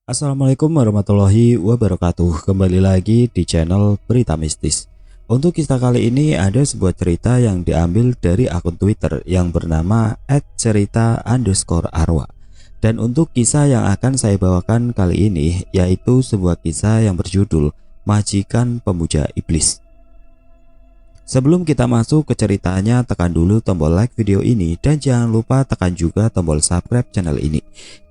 Assalamualaikum warahmatullahi wabarakatuh. Kembali lagi di channel Berita Mistis. Untuk kisah kali ini ada sebuah cerita yang diambil dari akun Twitter yang bernama @cerita_arwah. Dan untuk kisah yang akan saya bawakan kali ini yaitu sebuah kisah yang berjudul Majikan Pemuja Iblis. Sebelum kita masuk ke ceritanya, tekan dulu tombol like video ini dan jangan lupa tekan juga tombol subscribe channel ini.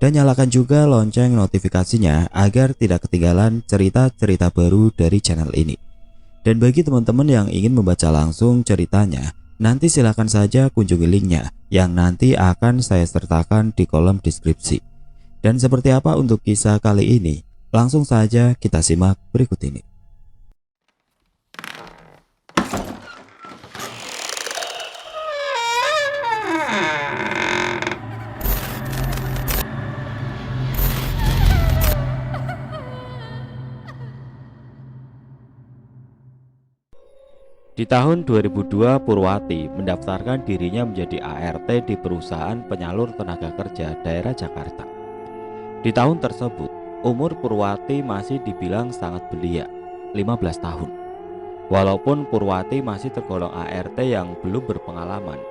Dan nyalakan juga lonceng notifikasinya agar tidak ketinggalan cerita-cerita baru dari channel ini. Dan bagi teman-teman yang ingin membaca langsung ceritanya, nanti silahkan saja kunjungi linknya yang nanti akan saya sertakan di kolom deskripsi. Dan seperti apa untuk kisah kali ini? Langsung saja kita simak berikut ini. Di tahun 2002, Purwati mendaftarkan dirinya menjadi ART di perusahaan penyalur tenaga kerja daerah Jakarta. Di tahun tersebut, umur Purwati masih dibilang sangat belia, 15 tahun. Walaupun Purwati masih tergolong ART yang belum berpengalaman,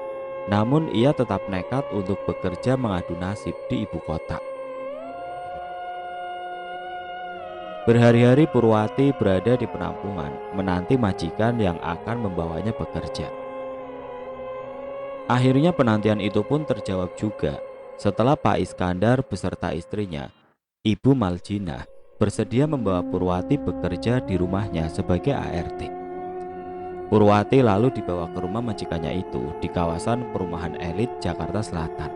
namun ia tetap nekat untuk bekerja mengadu nasib di ibu kota. Berhari-hari Purwati berada di penampungan, menanti majikan yang akan membawanya bekerja. Akhirnya penantian itu pun terjawab juga setelah Pak Iskandar beserta istrinya, Ibu Maljina, bersedia membawa Purwati bekerja di rumahnya sebagai ART. Purwati lalu dibawa ke rumah majikannya itu di kawasan perumahan elit Jakarta Selatan.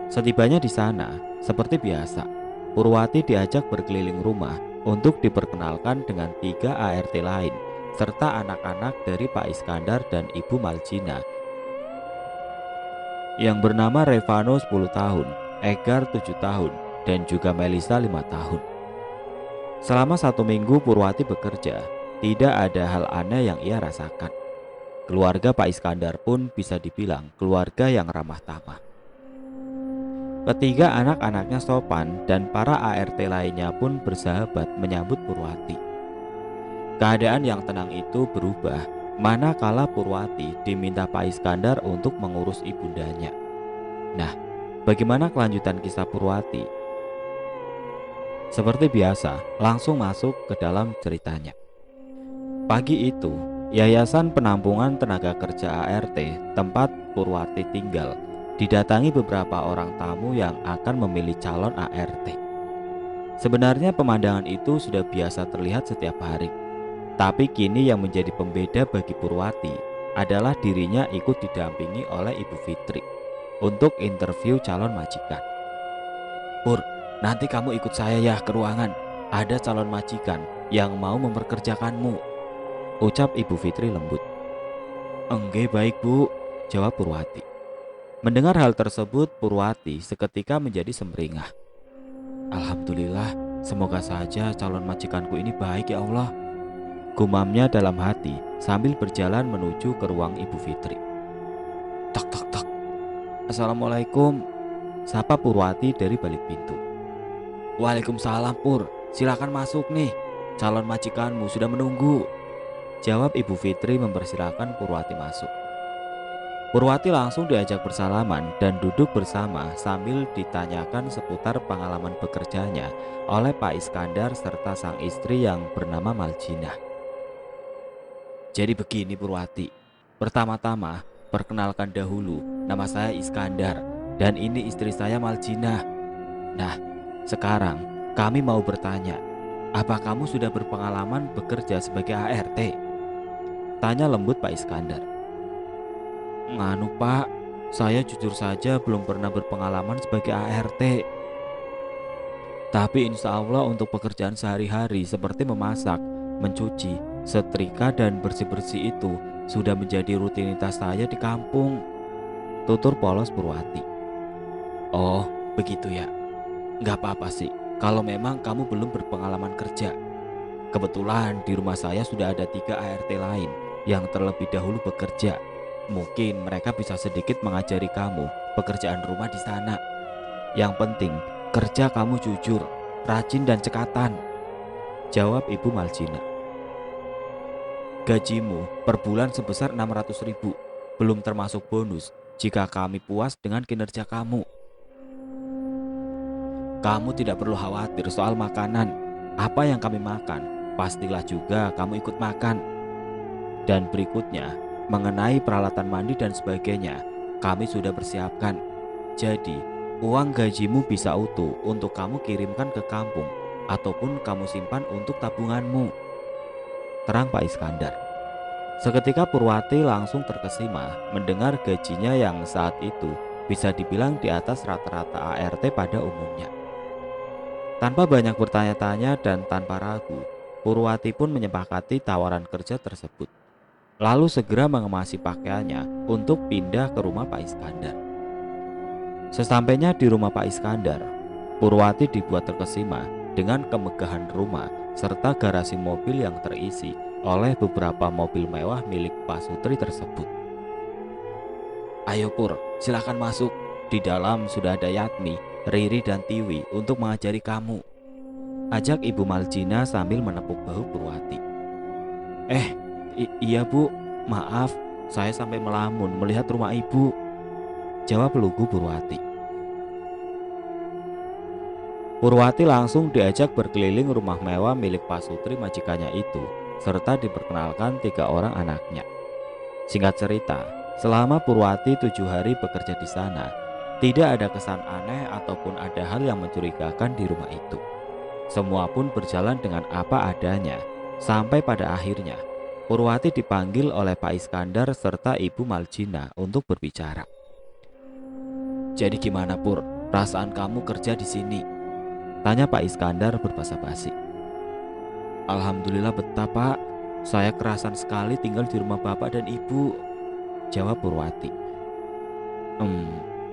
Setibanya di sana, seperti biasa, Purwati diajak berkeliling rumah untuk diperkenalkan dengan 3 ART lain serta anak-anak dari Pak Iskandar dan Ibu Maljina yang bernama Revano 10 tahun, Egar 7 tahun, dan juga Melisa 5 tahun. Selama 1 minggu Purwati bekerja, tidak ada hal aneh yang ia rasakan. Keluarga Pak Iskandar pun bisa dibilang keluarga yang ramah tamah. Ketiga anak-anaknya sopan dan para ART lainnya pun bersahabat menyambut Purwati. Keadaan yang tenang itu berubah manakala Purwati diminta Pak Iskandar untuk mengurus ibundanya. Nah, bagaimana kelanjutan kisah Purwati? Seperti biasa, langsung masuk ke dalam ceritanya. Pagi itu, Yayasan Penampungan Tenaga Kerja ART tempat Purwati tinggal didatangi beberapa orang tamu yang akan memilih calon ART. Sebenarnya pemandangan itu sudah biasa terlihat setiap hari. Tapi kini yang menjadi pembeda bagi Purwati adalah dirinya ikut didampingi oleh Ibu Fitri untuk interview calon majikan. Pur, nanti kamu ikut saya ya ke ruangan. Ada calon majikan yang mau memperkerjakanmu, ucap Ibu Fitri lembut. Enggak baik bu, jawab Purwati. Mendengar hal tersebut, Purwati seketika menjadi sumringah. Alhamdulillah, semoga saja calon majikanku ini baik ya Allah, gumamnya dalam hati sambil berjalan menuju ke ruang Ibu Fitri. Tak tak tak. Assalamualaikum, sapa Purwati dari balik pintu. Waalaikumsalam Pur, silakan masuk nih, calon majikanmu sudah menunggu, jawab Ibu Fitri mempersilahkan Purwati masuk. Purwati langsung diajak bersalaman dan duduk bersama sambil ditanyakan seputar pengalaman bekerjanya oleh Pak Iskandar serta sang istri yang bernama Maljina. Jadi begini Purwati, pertama-tama perkenalkan dahulu, nama saya Iskandar dan ini istri saya Maljina. Nah, sekarang kami mau bertanya, apa kamu sudah berpengalaman bekerja sebagai ART? Tanya lembut Pak Iskandar. Nganu Pak, saya jujur saja belum pernah berpengalaman sebagai ART. Tapi insya Allah untuk pekerjaan sehari-hari seperti memasak, mencuci, setrika dan bersih-bersih itu sudah menjadi rutinitas saya di kampung, tutur polos Purwati. Oh begitu ya, nggak apa-apa sih kalau memang kamu belum berpengalaman kerja. Kebetulan di rumah saya sudah ada 3 ART lain yang terlebih dahulu bekerja. Mungkin mereka bisa sedikit mengajari kamu pekerjaan rumah di sana. Yang penting, kerja kamu jujur, rajin dan cekatan, jawab Ibu Maljina. Gajimu per bulan sebesar 600.000, belum termasuk bonus jika kami puas dengan kinerja kamu. Kamu tidak perlu khawatir soal makanan. Apa yang kami makan, pastilah juga kamu ikut makan. Dan berikutnya, mengenai peralatan mandi dan sebagainya, kami sudah persiapkan. Jadi, uang gajimu bisa utuh untuk kamu kirimkan ke kampung ataupun kamu simpan untuk tabunganmu, terang Pak Iskandar. Seketika Purwati langsung terkesima mendengar gajinya yang saat itu bisa dibilang di atas rata-rata ART pada umumnya. Tanpa banyak bertanya-tanya dan tanpa ragu, Purwati pun menyepakati tawaran kerja tersebut. Lalu segera mengemasi pakaiannya untuk pindah ke rumah Pak Iskandar. Sesampainya di rumah Pak Iskandar, Purwati dibuat terkesima dengan kemegahan rumah serta garasi mobil yang terisi oleh beberapa mobil mewah milik Pak Sutri tersebut. Ayo Pur, silakan masuk. Di dalam sudah ada Yatmi, Riri dan Tiwi untuk mengajari kamu, ajak Ibu Maljina sambil menepuk bahu Purwati. Iya Bu, maaf saya sampai melamun melihat rumah Ibu, jawab lugu Purwati. Purwati langsung diajak berkeliling rumah mewah milik Pak Sutri majikannya itu, serta diperkenalkan 3 orang anaknya. Singkat cerita, selama Purwati 7 hari bekerja di sana, tidak ada kesan aneh ataupun ada hal yang mencurigakan di rumah itu. Semua pun berjalan dengan apa adanya, sampai pada akhirnya Purwati dipanggil oleh Pak Iskandar serta Ibu Maljina untuk berbicara. Jadi gimana Pur, perasaan kamu kerja di sini? Tanya Pak Iskandar berbahasa basi. Alhamdulillah betah Pak, saya kerasan sekali tinggal di rumah Bapak dan Ibu, jawab Purwati.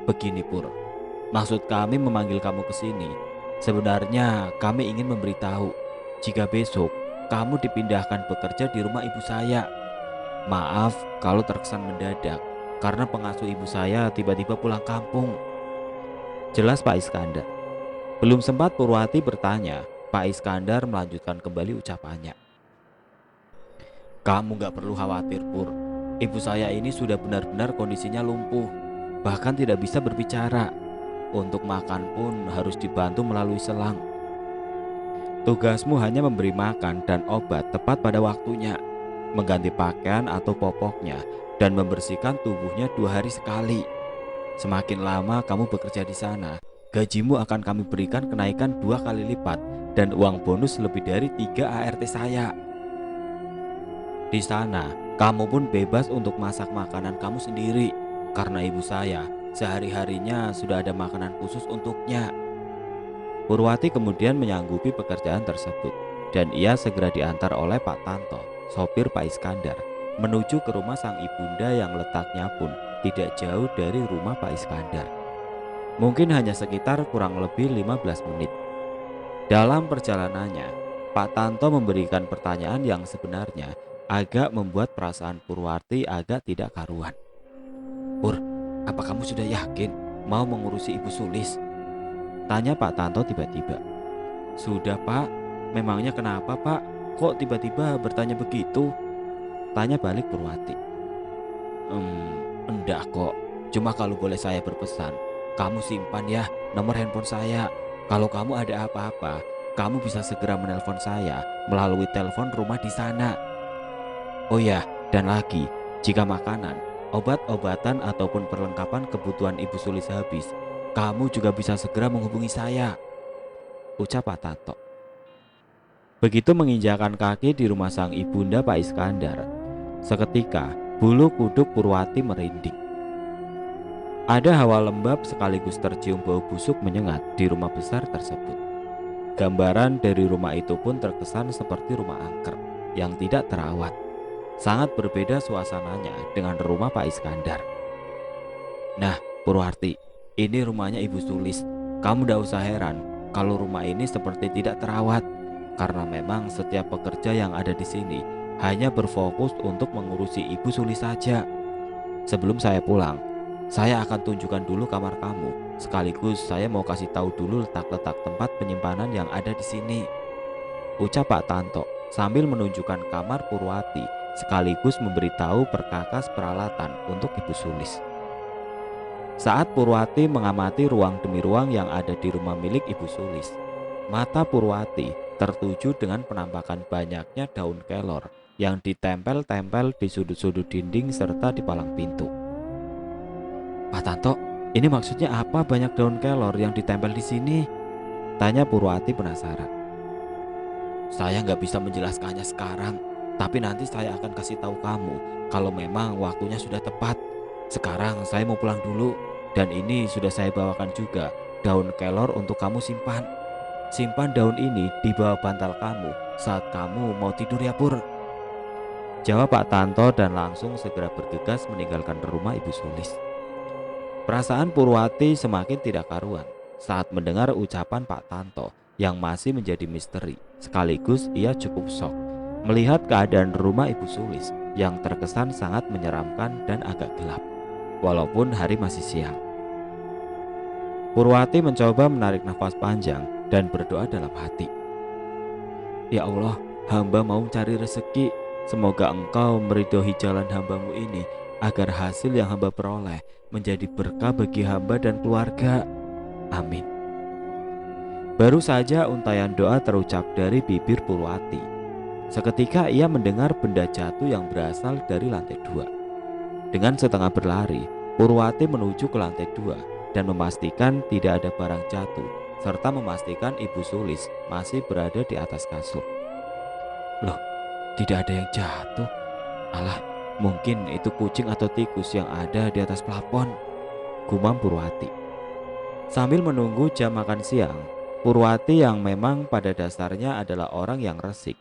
Begini Pur, maksud kami memanggil kamu ke sini, sebenarnya kami ingin memberitahu jika besok kamu dipindahkan bekerja di rumah ibu saya. Maaf kalau terkesan mendadak, karena pengasuh ibu saya tiba-tiba pulang kampung, jelas Pak Iskandar. Belum sempat Purwati bertanya, Pak Iskandar melanjutkan kembali ucapannya. Kamu gak perlu khawatir Pur, ibu saya ini sudah benar-benar kondisinya lumpuh, bahkan tidak bisa berbicara. Untuk makan pun harus dibantu melalui selang. Tugasmu hanya memberi makan dan obat tepat pada waktunya, mengganti pakaian atau popoknya, dan membersihkan tubuhnya 2 hari sekali. Semakin lama kamu bekerja di sana, gajimu akan kami berikan kenaikan 2 kali lipat dan uang bonus lebih dari 3 ART saya. Di sana, kamu pun bebas untuk masak makanan kamu sendiri, karena ibu saya sehari-harinya sudah ada makanan khusus untuknya. Purwati kemudian menyanggupi pekerjaan tersebut, dan ia segera diantar oleh Pak Tanto, sopir Pak Iskandar, menuju ke rumah sang ibunda yang letaknya pun tidak jauh dari rumah Pak Iskandar. Mungkin hanya sekitar kurang lebih 15 menit. Dalam perjalanannya, Pak Tanto memberikan pertanyaan yang sebenarnya agak membuat perasaan Purwati agak tidak karuan. Pur, apa kamu sudah yakin mau mengurusi Ibu Sulis? Tanya Pak Tanto tiba-tiba. Sudah Pak, memangnya kenapa Pak? Kok tiba-tiba bertanya begitu? Tanya balik Purwati. Enggak kok, cuma kalau boleh saya berpesan, kamu simpan ya nomor handphone saya. Kalau kamu ada apa-apa, kamu bisa segera menelpon saya melalui telepon rumah di sana. Oh ya, dan lagi, jika makanan, obat-obatan ataupun perlengkapan kebutuhan Ibu Sulis habis, kamu juga bisa segera menghubungi saya, ucap Pak Tanto. Begitu menginjakan kaki di rumah sang ibunda Pak Iskandar, seketika bulu kuduk Purwati merinding. Ada hawa lembab sekaligus tercium bau busuk menyengat di rumah besar tersebut. Gambaran dari rumah itu pun terkesan seperti rumah angker yang tidak terawat. Sangat berbeda suasananya dengan rumah Pak Iskandar. Nah Purwati, ini rumahnya Ibu Sulis. Kamu tidak usah heran kalau rumah ini seperti tidak terawat, karena memang setiap pekerja yang ada di sini hanya berfokus untuk mengurusi Ibu Sulis saja. Sebelum saya pulang, saya akan tunjukkan dulu kamar kamu Sekaligus saya mau kasih tahu dulu letak-letak tempat penyimpanan yang ada di sini, ucap Pak Tanto sambil menunjukkan kamar Purwati sekaligus memberitahu perkakas peralatan untuk Ibu Sulis. Saat Purwati mengamati ruang demi ruang yang ada di rumah milik Ibu Sulis, mata Purwati tertuju dengan penampakan banyaknya daun kelor yang ditempel-tempel di sudut-sudut dinding serta di palang pintu. Pak Tanto, ini maksudnya apa banyak daun kelor yang ditempel di sini? Tanya Purwati penasaran. Saya nggak bisa menjelaskannya sekarang, tapi nanti saya akan kasih tahu kamu kalau memang waktunya sudah tepat. Sekarang saya mau pulang dulu, dan ini sudah saya bawakan juga daun kelor untuk kamu simpan. Simpan daun ini di bawah bantal kamu saat kamu mau tidur ya Pur, jawab Pak Tanto dan langsung segera bergegas meninggalkan rumah Ibu Sulis. Perasaan Purwati semakin tidak karuan saat mendengar ucapan Pak Tanto yang masih menjadi misteri. Sekaligus ia cukup shock melihat keadaan rumah Ibu Sulis yang terkesan sangat menyeramkan dan agak gelap, walaupun hari masih siang. Purwati mencoba menarik nafas panjang dan berdoa dalam hati. Ya Allah, hamba mau cari rezeki. Semoga engkau meridhoi jalan hambamu ini agar hasil yang hamba peroleh menjadi berkah bagi hamba dan keluarga. Amin. Baru saja untayan doa terucap dari bibir Purwati, seketika ia mendengar benda jatuh yang berasal dari lantai 2. Dengan setengah berlari, Purwati menuju ke lantai 2 dan memastikan tidak ada barang jatuh, serta memastikan Ibu Sulis masih berada di atas kasur. Loh, tidak ada yang jatuh. Alah, mungkin itu kucing atau tikus yang ada di atas plafon, gumam Purwati. Sambil menunggu jam makan siang, Purwati yang memang pada dasarnya adalah orang yang resik,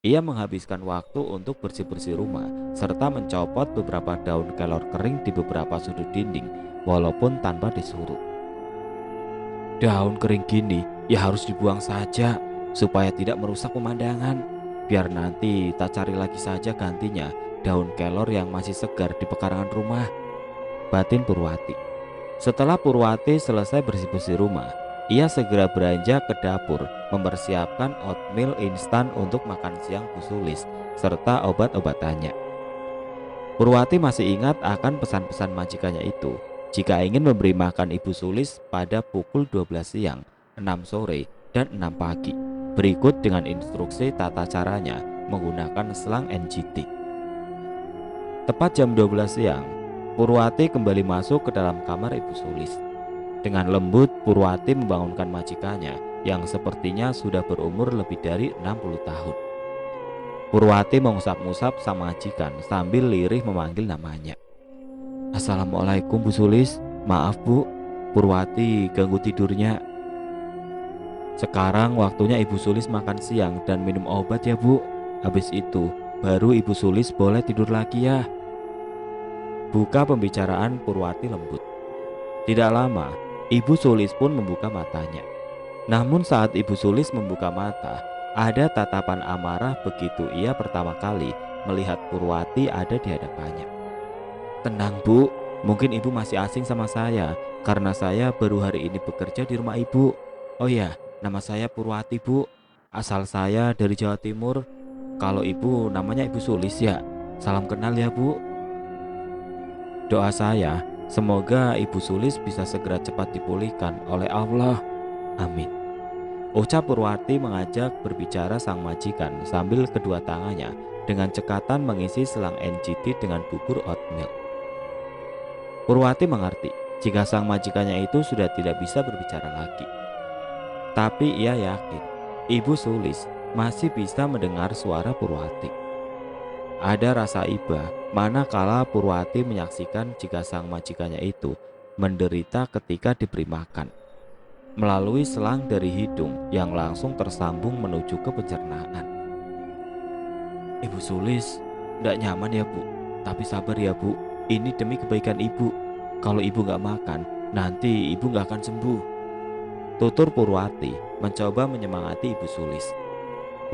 ia menghabiskan waktu untuk bersih-bersih rumah serta mencopot beberapa daun kelor kering di beberapa sudut dinding walaupun tanpa disuruh. Daun kering gini ya harus dibuang saja supaya tidak merusak pemandangan. Biar nanti tak cari lagi saja gantinya daun kelor yang masih segar di pekarangan rumah, batin Purwati. Setelah Purwati selesai bersih-bersih rumah, ia segera beranjak ke dapur mempersiapkan oatmeal instan untuk makan siang Bu Sulis serta obat-obatannya. Purwati masih ingat akan pesan-pesan majikannya itu jika ingin memberi makan Ibu Sulis pada pukul 12 siang, 6 sore, dan 6 pagi, berikut dengan instruksi tata caranya menggunakan selang NGT. Tepat jam 12 siang, Purwati kembali masuk ke dalam kamar Ibu Sulis. Dengan lembut, Purwati membangunkan majikannya yang sepertinya sudah berumur lebih dari 60 tahun. Purwati mengusap-ngusap sang majikan sambil lirih memanggil namanya. Assalamualaikum Bu Sulis, maaf Bu, Purwati ganggu tidurnya. Sekarang waktunya Ibu Sulis makan siang dan minum obat ya Bu. Habis itu baru Ibu Sulis boleh tidur lagi ya, buka pembicaraan Purwati lembut. Tidak lama, Ibu Sulis pun membuka matanya. Namun saat Ibu Sulis membuka mata, ada tatapan amarah begitu ia pertama kali melihat Purwati ada di hadapannya. Tenang Bu, mungkin Ibu masih asing sama saya karena saya baru hari ini bekerja di rumah Ibu. Oh ya, nama saya Purwati Bu, asal saya dari Jawa Timur. Kalau Ibu namanya Ibu Sulis ya, salam kenal ya Bu. Doa saya, semoga Ibu Sulis bisa segera cepat dipulihkan oleh Allah. Amin. Ucap Purwati mengajak berbicara sang majikan sambil kedua tangannya dengan cekatan mengisi selang NGT dengan bubur oatmeal. Purwati mengerti jika sang majikannya itu sudah tidak bisa berbicara lagi. Tapi ia yakin Ibu Sulis masih bisa mendengar suara Purwati. Ada rasa iba manakala Purwati menyaksikan jika sang majikannya itu menderita ketika diberi makan melalui selang dari hidung yang langsung tersambung menuju ke pencernaan. Ibu Sulis, tidak nyaman ya Bu, tapi sabar ya Bu, ini demi kebaikan Ibu. Kalau Ibu gak makan, nanti Ibu gak akan sembuh, tutur Purwati mencoba menyemangati Ibu Sulis.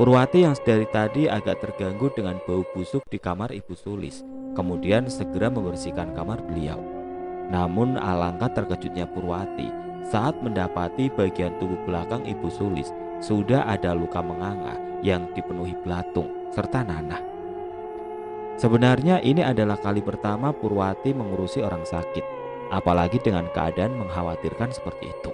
Purwati yang dari tadi agak terganggu dengan bau busuk di kamar Ibu Sulis, kemudian segera membersihkan kamar beliau. Namun alangkah terkejutnya Purwati saat mendapati bagian tubuh belakang Ibu Sulis sudah ada luka menganga yang dipenuhi belatung serta nanah. Sebenarnya ini adalah kali pertama Purwati mengurusi orang sakit, apalagi dengan keadaan mengkhawatirkan seperti itu.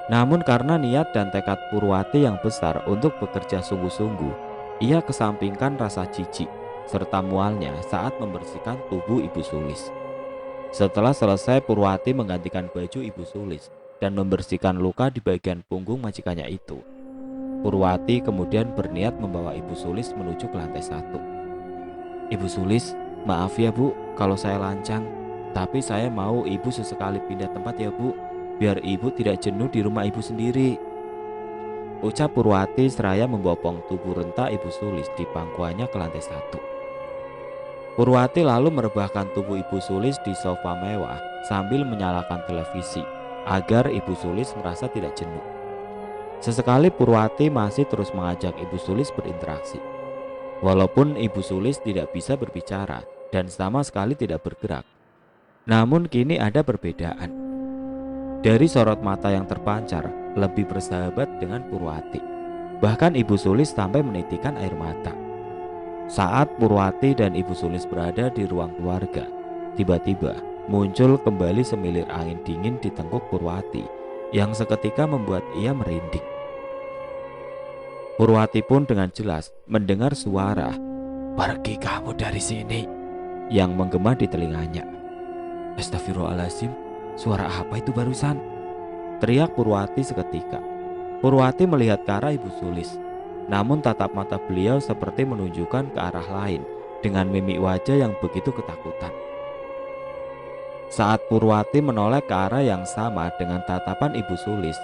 Namun karena niat dan tekad Purwati yang besar untuk bekerja sungguh-sungguh, ia kesampingkan rasa jijik serta mualnya saat membersihkan tubuh Ibu Sulis. Setelah selesai, Purwati menggantikan baju Ibu Sulis dan membersihkan luka di bagian punggung majikannya itu. Purwati kemudian berniat membawa Ibu Sulis menuju ke lantai 1. "Ibu Sulis, maaf ya Bu kalau saya lancang, tapi saya mau Ibu sesekali pindah tempat ya Bu, biar Ibu tidak jenuh di rumah Ibu sendiri," ucap Purwati seraya membopong tubuh renta Ibu Sulis di pangkuannya ke lantai 1. Purwati lalu merebahkan tubuh Ibu Sulis di sofa mewah sambil menyalakan televisi agar Ibu Sulis merasa tidak jenuh. Sesekali Purwati masih terus mengajak Ibu Sulis berinteraksi. Walaupun Ibu Sulis tidak bisa berbicara dan sama sekali tidak bergerak, namun kini ada perbedaan. Dari sorot mata yang terpancar lebih bersahabat dengan Purwati. Bahkan Ibu Sulis sampai menitikkan air mata. Saat Purwati dan Ibu Sulis berada di ruang keluarga, tiba-tiba muncul kembali semilir angin dingin di tengkuk Purwati yang seketika membuat ia merinding. Purwati pun dengan jelas mendengar suara "Pergi kamu dari sini" yang menggema di telinganya. "Astagfirullahaladzim, suara apa itu barusan?" teriak Purwati seketika. Purwati melihat ke arah Ibu Sulis, namun tatap mata beliau seperti menunjukkan ke arah lain dengan mimik wajah yang begitu ketakutan. Saat Purwati menoleh ke arah yang sama dengan tatapan Ibu Sulis,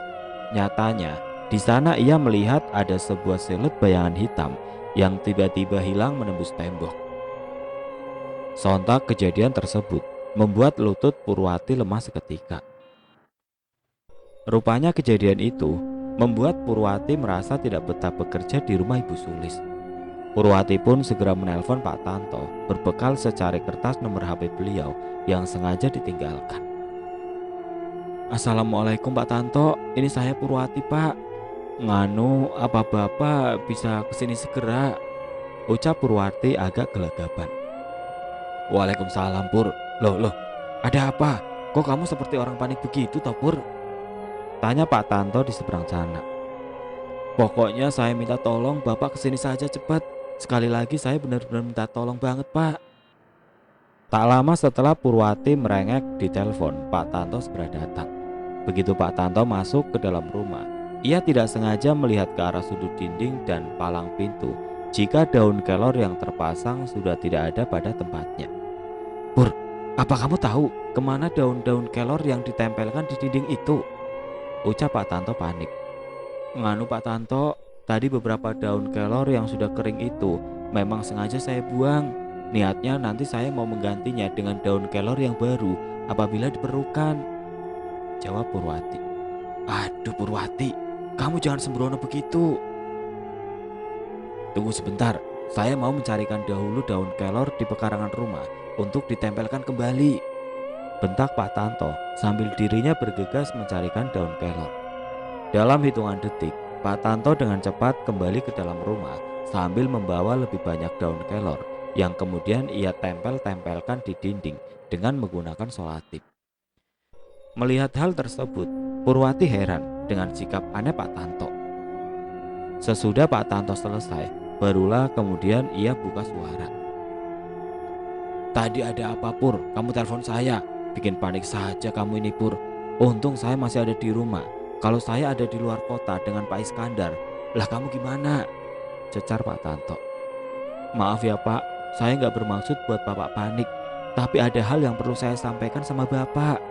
nyatanya di sana ia melihat ada sebuah siluet bayangan hitam yang tiba-tiba hilang menembus tembok. Sontak kejadian tersebut membuat lutut Purwati lemah seketika. Rupanya kejadian itu membuat Purwati merasa tidak betah bekerja di rumah Ibu Sulis. Purwati pun segera menelpon Pak Tanto berbekal secari kertas nomor HP beliau yang sengaja ditinggalkan. "Assalamualaikum Pak Tanto, ini saya Purwati Pak. Nganu, apa Bapak bisa kesini segera?" ucap Purwati agak gelagapan. "Waalaikumsalam Pur. Loh, ada apa? Kok kamu seperti orang panik begitu toh Pur?" tanya Pak Tanto di seberang sana. "Pokoknya saya minta tolong Bapak kesini saja cepat. Sekali lagi saya benar-benar minta tolong banget Pak." Tak lama setelah Purwati merengek di telepon, Pak Tanto segera datang. Begitu Pak Tanto masuk ke dalam rumah, ia tidak sengaja melihat ke arah sudut dinding dan palang pintu jika daun kelor yang terpasang sudah tidak ada pada tempatnya. "Pur, apa kamu tahu kemana daun-daun kelor yang ditempelkan di dinding itu?" ucap Pak Tanto panik. "Nganu Pak Tanto, tadi beberapa daun kelor yang sudah kering itu memang sengaja saya buang. Niatnya nanti saya mau menggantinya dengan daun kelor yang baru apabila diperlukan," jawab Purwati. "Aduh Purwati, kamu jangan sembrono begitu. Tunggu sebentar, saya mau mencarikan dahulu daun kelor di pekarangan rumah untuk ditempelkan kembali," bentak Pak Tanto sambil dirinya bergegas mencarikan daun kelor. Dalam hitungan detik, Pak Tanto dengan cepat kembali ke dalam rumah sambil membawa lebih banyak daun kelor yang kemudian ia tempel-tempelkan di dinding dengan menggunakan solatip. Melihat hal tersebut, Purwati heran dengan sikap aneh Pak Tanto. Sesudah Pak Tanto selesai, barulah kemudian ia buka suara. "Tadi ada apa Pur? Kamu telepon saya. Bikin panik saja kamu ini Pur. Untung saya masih ada di rumah. Kalau saya ada di luar kota dengan Pak Iskandar, lah kamu gimana?" cecar Pak Tanto. "Maaf ya Pak, saya nggak bermaksud buat Bapak panik. Tapi ada hal yang perlu saya sampaikan sama Bapak,"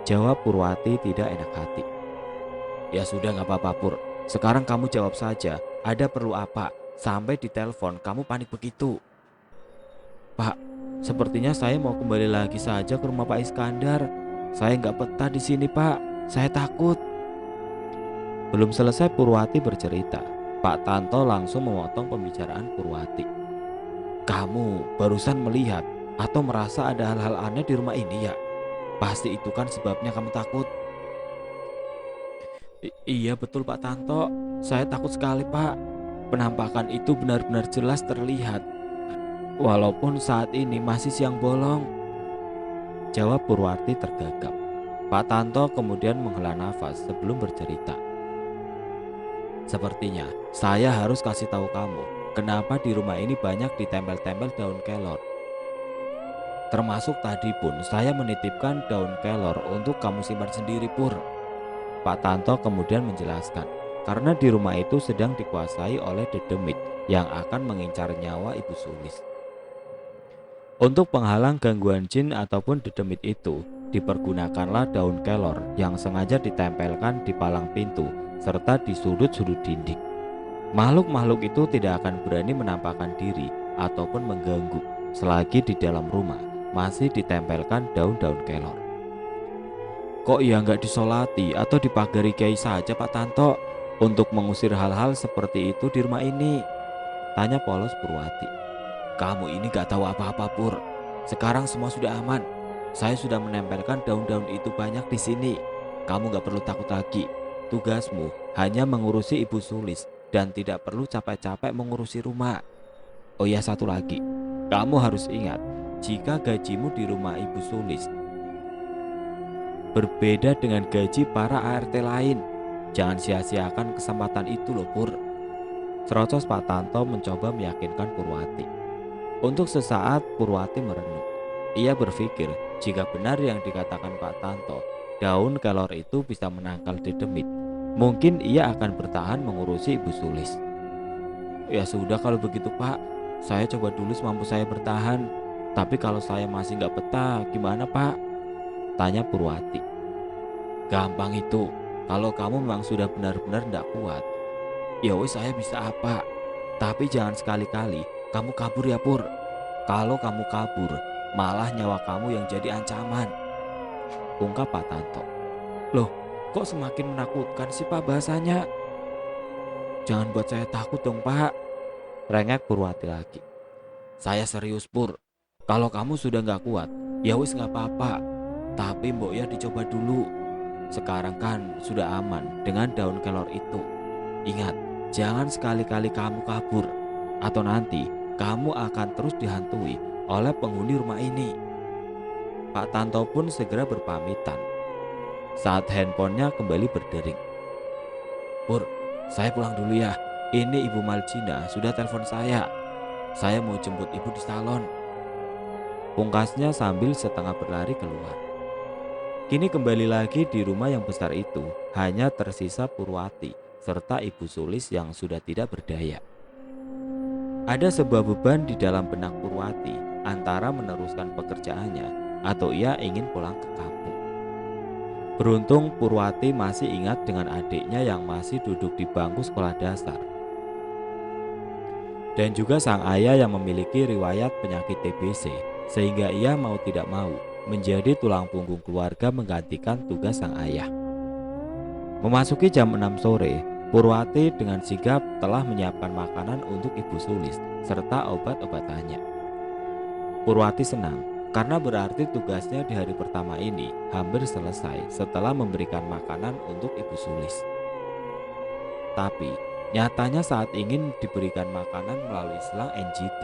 jawab Purwati tidak enak hati. "Ya sudah nggak apa-apa Pur. Sekarang kamu jawab saja, ada perlu apa? Sampai ditelepon kamu panik begitu." "Pak, sepertinya saya mau kembali lagi saja ke rumah Pak Iskandar. Saya nggak betah di sini Pak, saya takut." Belum selesai Purwati bercerita, Pak Tanto langsung memotong pembicaraan Purwati. "Kamu barusan melihat atau merasa ada hal-hal aneh di rumah ini ya?" Pasti itu kan sebabnya kamu takut. Iya betul Pak Tanto, saya takut sekali Pak. Penampakan itu benar-benar jelas terlihat, walaupun saat ini masih siang bolong, jawab Purwati tergagap. Pak Tanto kemudian menghela nafas sebelum bercerita. Sepertinya saya harus kasih tahu kamu, kenapa di rumah ini banyak ditempel-tempel daun kelor. Termasuk tadi pun saya menitipkan daun kelor untuk kamu simpan sendiri Pur. Pak Tanto kemudian menjelaskan, karena di rumah itu sedang dikuasai oleh dedemit yang akan mengincar nyawa Ibu Sulis. Untuk penghalang gangguan jin ataupun dedemit itu, dipergunakanlah daun kelor yang sengaja ditempelkan di palang pintu serta di sudut-sudut dinding. Makhluk-makhluk itu tidak akan berani menampakkan diri ataupun mengganggu selagi di dalam rumah masih ditempelkan daun-daun kelor. Kok ya nggak disolati atau dipagari kiai saja Pak Tanto untuk mengusir hal-hal seperti itu di rumah ini? Tanya polos Purwati. Kamu ini gak tahu apa-apa Pur. Sekarang semua sudah aman. Saya sudah menempelkan daun-daun itu banyak di sini. Kamu gak perlu takut lagi. Tugasmu hanya mengurusi Ibu Sulis dan tidak perlu capek-capek mengurusi rumah. Oh ya satu lagi, kamu harus ingat, jika gajimu di rumah Ibu Sulis berbeda dengan gaji para ART lain, jangan sia-siakan kesempatan itu loh Pur. Serocos Pak Tanto mencoba meyakinkan Purwati. Untuk sesaat Purwati merenung. Ia berpikir jika benar yang dikatakan Pak Tanto, daun kelor itu bisa menangkal dedemit, mungkin ia akan bertahan mengurusi Ibu Sulis. Ya sudah kalau begitu Pak, saya coba dulu semampu saya bertahan. Tapi kalau saya masih nggak betah, gimana Pak? Tanya Purwati. Gampang itu, kalau kamu memang sudah benar-benar tidak kuat, ya wis saya bisa apa? Tapi jangan sekali-kali kamu kabur ya Pur. Kalau kamu kabur, malah nyawa kamu yang jadi ancaman, ungkap Pak Tanto. Loh, kok semakin menakutkan sih Pak bahasanya? Jangan buat saya takut dong Pak, rengek Purwati lagi. Saya serius Pur, kalau kamu sudah gak kuat, ya wis gak apa-apa. Tapi mbok ya dicoba dulu. Sekarang kan sudah aman dengan daun kelor itu. Ingat, jangan sekali-kali kamu kabur, atau nanti kamu akan terus dihantui oleh penghuni rumah ini. Pak Tanto pun segera berpamitan saat handphonenya kembali berdering. Pur, saya pulang dulu ya. Ini Ibu Maljina sudah telepon saya. Saya mau jemput ibu di salon, pungkasnya sambil setengah berlari keluar. Kini kembali lagi di rumah yang besar itu, hanya tersisa Purwati serta Ibu Sulis yang sudah tidak berdaya. Ada sebuah beban di dalam benak Purwati, antara meneruskan pekerjaannya atau ia ingin pulang ke kampung. Beruntung Purwati masih ingat dengan adiknya yang masih duduk di bangku sekolah dasar, dan juga sang ayah yang memiliki riwayat penyakit TBC, sehingga ia mau tidak mau menjadi tulang punggung keluarga menggantikan tugas sang ayah. Memasuki jam 6 sore, Purwati dengan sigap telah menyiapkan makanan untuk Ibu Sulis serta obat-obatannya. Purwati senang karena berarti tugasnya di hari pertama ini hampir selesai setelah memberikan makanan untuk Ibu Sulis. Tapi nyatanya saat ingin diberikan makanan melalui selang NGT,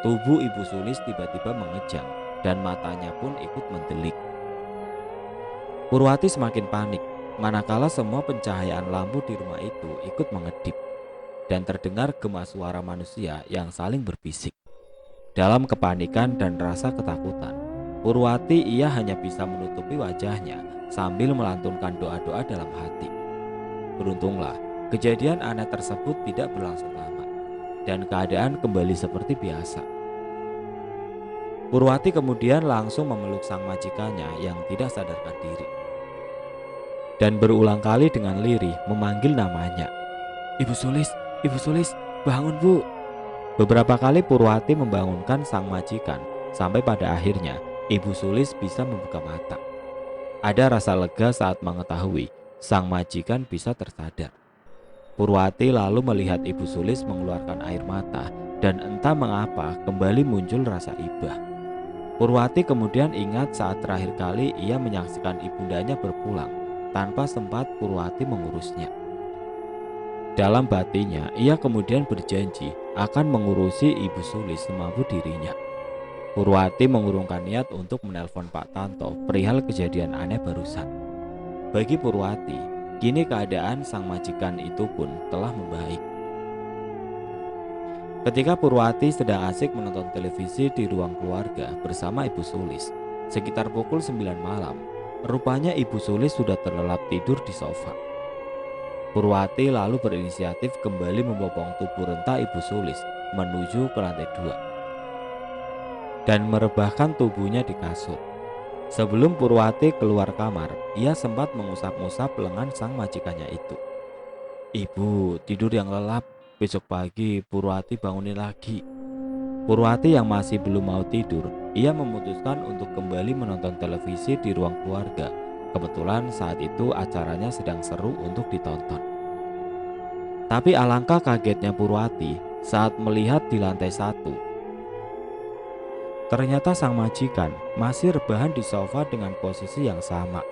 tubuh Ibu Sulis tiba-tiba mengejang dan matanya pun ikut mendelik. Purwati semakin panik manakala semua pencahayaan lampu di rumah itu ikut mengedip dan terdengar gema suara manusia yang saling berbisik. Dalam kepanikan dan rasa ketakutan, Purwati ia hanya bisa menutupi wajahnya sambil melantunkan doa-doa dalam hati. Beruntunglah kejadian aneh tersebut tidak berlangsung lama dan keadaan kembali seperti biasa. Purwati kemudian langsung memeluk sang majikannya yang tidak sadarkan diri dan berulang kali dengan lirih memanggil namanya. Ibu Sulis, bangun Bu. Beberapa kali Purwati membangunkan sang majikan sampai pada akhirnya Ibu Sulis bisa membuka mata. Ada rasa lega saat mengetahui sang majikan bisa tersadar. Purwati lalu melihat Ibu Sulis mengeluarkan air mata dan entah mengapa kembali muncul rasa ibah. Purwati kemudian ingat saat terakhir kali ia menyaksikan ibundanya berpulang tanpa sempat Purwati mengurusnya. Dalam batinnya, ia kemudian berjanji akan mengurusi Ibu Sulis semampu dirinya. Purwati mengurungkan niat untuk menelpon Pak Tanto perihal kejadian aneh barusan. Bagi Purwati, kini keadaan sang majikan itu pun telah membaik. Ketika Purwati sedang asik menonton televisi di ruang keluarga bersama Ibu Sulis, sekitar pukul 9 malam, rupanya Ibu Sulis sudah terlelap tidur di sofa. Purwati lalu berinisiatif kembali membopong tubuh renta Ibu Sulis menuju ke lantai 2 dan merebahkan tubuhnya di kasur. Sebelum Purwati keluar kamar, ia sempat mengusap-ngusap lengan sang majikannya itu. "Ibu, tidur yang lelap. Besok pagi Purwati bangunin lagi." Purwati yang masih belum mau tidur, ia memutuskan untuk kembali menonton televisi di ruang keluarga. Kebetulan saat itu acaranya sedang seru untuk ditonton. Tapi alangkah kagetnya Purwati saat melihat di lantai 1. Ternyata sang majikan masih rebahan di sofa dengan posisi yang sama.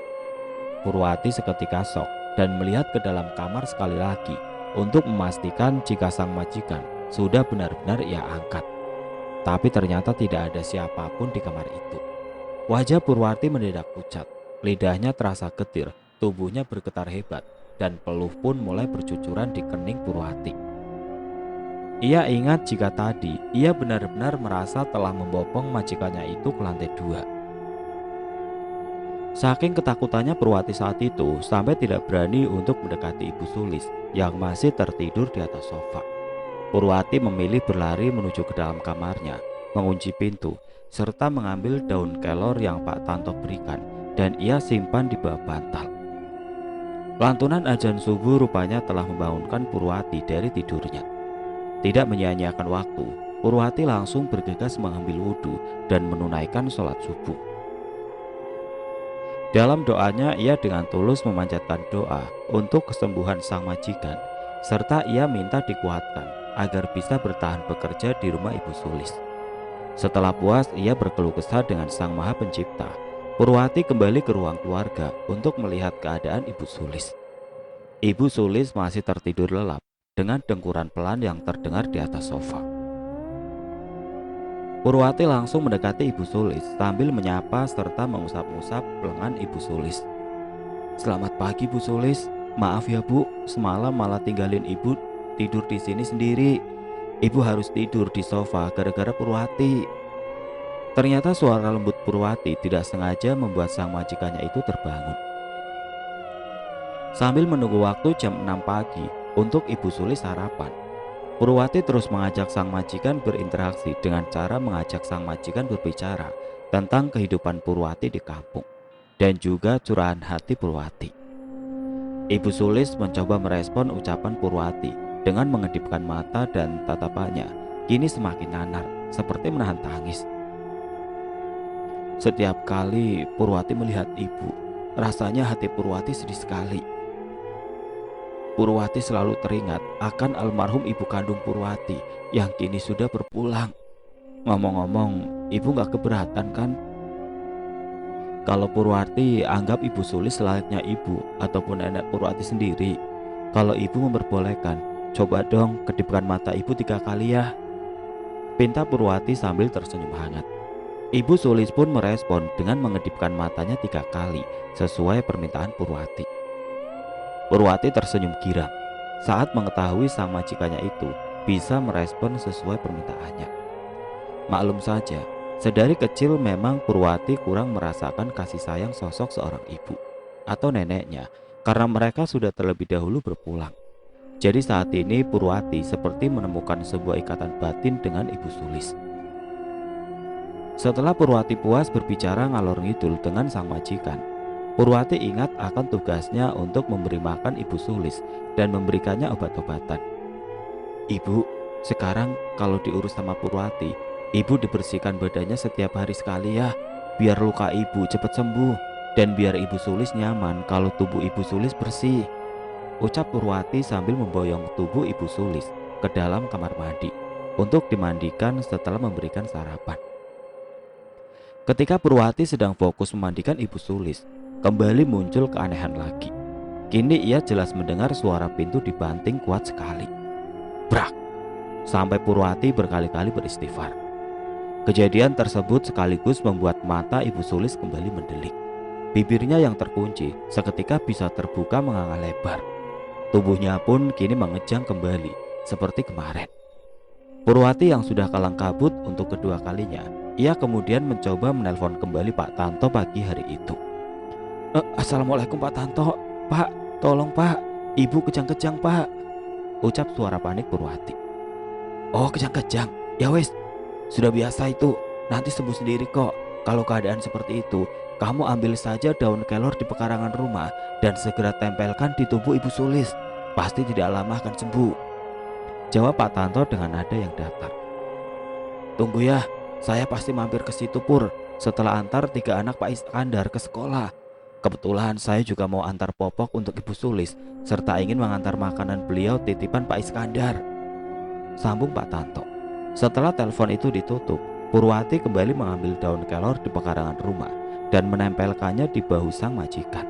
Purwati seketika shock dan melihat ke dalam kamar sekali lagi untuk memastikan jika sang majikan sudah benar-benar ia angkat. Tapi ternyata tidak ada siapapun di kamar itu. Wajah Purwati mendadak pucat, lidahnya terasa getir, tubuhnya bergetar hebat, dan peluh pun mulai bercucuran di kening Purwati. Ia ingat jika tadi ia benar-benar merasa telah membopong majikannya itu ke lantai 2. Saking ketakutannya Purwati saat itu sampai tidak berani untuk mendekati Ibu Sulis yang masih tertidur di atas sofa. Purwati memilih berlari menuju ke dalam kamarnya, mengunci pintu, serta mengambil daun kelor yang Pak Tanto berikan dan ia simpan di bawah bantal. Lantunan azan subuh rupanya telah membangunkan Purwati dari tidurnya. Tidak menyia-nyiakan waktu, Purwati langsung bergegas mengambil wudhu dan menunaikan sholat subuh. Dalam doanya ia dengan tulus memanjatkan doa untuk kesembuhan sang majikan, serta ia minta dikuatkan agar bisa bertahan bekerja di rumah Ibu Sulis. Setelah puas ia berkeluh kesah dengan Sang Maha Pencipta, Purwati kembali ke ruang keluarga untuk melihat keadaan Ibu Sulis. Ibu Sulis masih tertidur lelap dengan dengkuran pelan yang terdengar di atas sofa. Purwati langsung mendekati Ibu Sulis sambil menyapa serta mengusap-usap lengan Ibu Sulis. "Selamat pagi Bu Sulis. Maaf ya Bu, semalam malah tinggalin Ibu tidur di sini sendiri. Ibu harus tidur di sofa gara-gara Purwati." Ternyata suara lembut Purwati tidak sengaja membuat sang majikannya itu terbangun. Sambil menunggu waktu jam 6 pagi untuk Ibu Sulis sarapan, Purwati terus mengajak sang majikan berinteraksi dengan cara mengajak sang majikan berbicara tentang kehidupan Purwati di kampung dan juga curahan hati Purwati. Ibu Sulis mencoba merespon ucapan Purwati dengan mengedipkan mata dan tatapannya kini semakin nanar seperti menahan tangis. Setiap kali Purwati melihat ibu, rasanya hati Purwati sedih sekali. Purwati selalu teringat akan almarhum ibu kandung Purwati yang kini sudah berpulang. Ngomong-ngomong, ibu gak keberatan kan? Kalau Purwati anggap Ibu Sulis layaknya ibu ataupun nenek Purwati sendiri. Kalau ibu memperbolehkan, coba dong kedipkan mata ibu 3 kali ya, pinta Purwati sambil tersenyum hangat. Ibu Sulis pun merespon dengan mengedipkan matanya 3 kali sesuai permintaan Purwati. Purwati tersenyum girang saat mengetahui sang majikannya itu bisa merespon sesuai permintaannya. Maklum saja, sedari kecil memang Purwati kurang merasakan kasih sayang sosok seorang ibu atau neneknya karena mereka sudah terlebih dahulu berpulang. Jadi saat ini Purwati seperti menemukan sebuah ikatan batin dengan Ibu Sulis. Setelah Purwati puas berbicara ngalor ngidul dengan sang majikan, Purwati ingat akan tugasnya untuk memberi makan Ibu Sulis dan memberikannya obat-obatan. "Ibu, sekarang kalau diurus sama Purwati, Ibu dibersihkan badannya setiap hari sekali ya, biar luka Ibu cepat sembuh dan biar Ibu Sulis nyaman kalau tubuh Ibu Sulis bersih," ucap Purwati sambil memboyong tubuh Ibu Sulis ke dalam kamar mandi untuk dimandikan setelah memberikan sarapan. Ketika Purwati sedang fokus memandikan Ibu Sulis, kembali muncul keanehan lagi. Kini ia jelas mendengar suara pintu dibanting kuat sekali. Brak! Sampai Purwati berkali-kali beristighfar. Kejadian tersebut sekaligus membuat mata Ibu Sulis kembali mendelik. Bibirnya yang terkunci seketika bisa terbuka menganga lebar. Tubuhnya pun kini mengejang kembali seperti kemarin. Purwati yang sudah kalang kabut untuk kedua kalinya, ia kemudian mencoba menelpon kembali Pak Tanto pagi hari itu. Assalamualaikum Pak Tanto. Pak, tolong Pak, Ibu kejang-kejang Pak, ucap suara panik Purwati. Oh kejang-kejang, ya wes, sudah biasa itu, nanti sembuh sendiri kok. Kalau keadaan seperti itu, kamu ambil saja daun kelor di pekarangan rumah dan segera tempelkan di tubuh Ibu Sulis. Pasti tidak lama akan sembuh, jawab Pak Tanto dengan nada yang datar. Tunggu ya, saya pasti mampir ke situ Pur, setelah antar 3 anak Pak Iskandar ke sekolah. Kebetulan saya juga mau antar popok untuk Ibu Sulis, serta ingin mengantar makanan beliau titipan Pak Iskandar, sambung Pak Tanto. Setelah telepon itu ditutup, Purwati kembali mengambil daun kelor di pekarangan rumah dan menempelkannya di bahu sang majikan.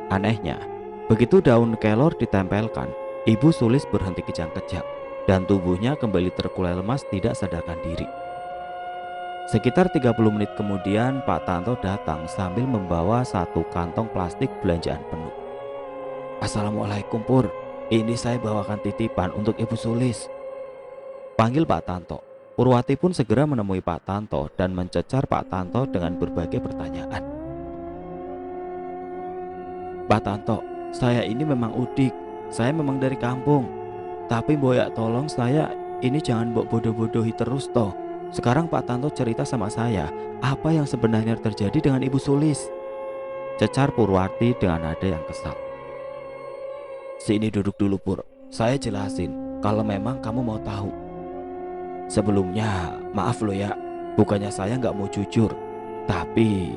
Anehnya, begitu daun kelor ditempelkan, Ibu Sulis berhenti kejang-kejang dan tubuhnya kembali terkulai lemas tidak sadarkan diri. Sekitar 30 menit kemudian Pak Tanto datang sambil membawa 1 kantong plastik belanjaan penuh. Assalamualaikum Pur, ini saya bawakan titipan untuk Ibu Sulis, panggil Pak Tanto. Purwati pun segera menemui Pak Tanto dan mencecar Pak Tanto dengan berbagai pertanyaan. Pak Tanto, saya ini memang udik, saya memang dari kampung. Tapi Boyak tolong saya ini jangan bodoh-bodohi terus toh. Sekarang Pak Tanto cerita sama saya apa yang sebenarnya terjadi dengan Ibu Sulis, cecar Purwati dengan nada yang kesal. Sini duduk dulu Pur, saya jelasin kalau memang kamu mau tahu. Sebelumnya maaf lo ya, bukannya saya nggak mau jujur, tapi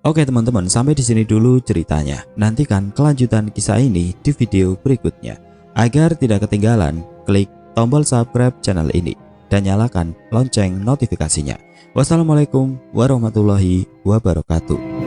Oke teman-teman, sampai di sini dulu ceritanya. Nantikan kelanjutan kisah ini di video berikutnya. Agar tidak ketinggalan, klik tombol subscribe channel ini dan nyalakan lonceng notifikasinya. Wassalamualaikum warahmatullahi wabarakatuh.